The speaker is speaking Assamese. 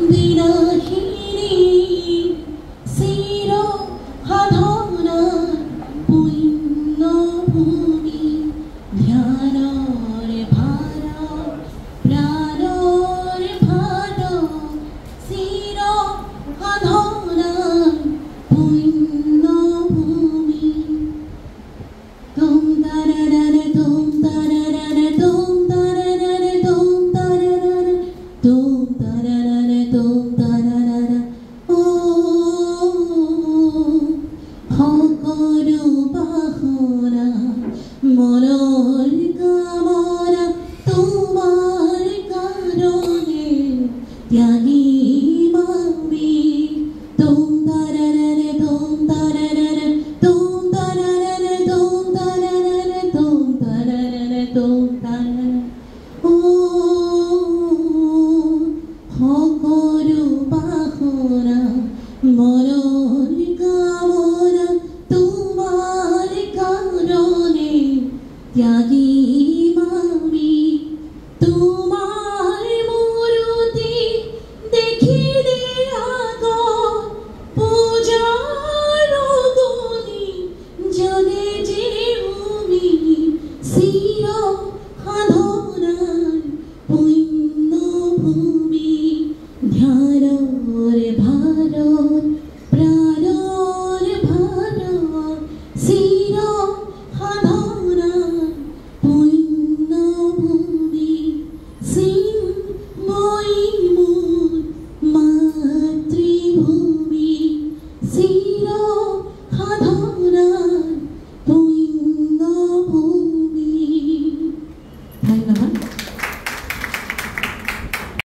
বিনাশিনী চিৰ সাধনাৰ পুণ্যভূমি ধ্যানৰ ভাৰ প্ৰাণৰ ভাৰ চিৰ সাধনাৰ পুণ্যভূমি তুম তাৰাৰাৰা তুম তাৰাৰাৰা তুম তাৰাৰাৰা তুম তাৰাৰাৰা তুম তাৰাৰাৰা তুম তাৰাৰাৰা ও সকলো বাসনা মনৰ কামনা তোমাৰ কাৰণে ত্যাগী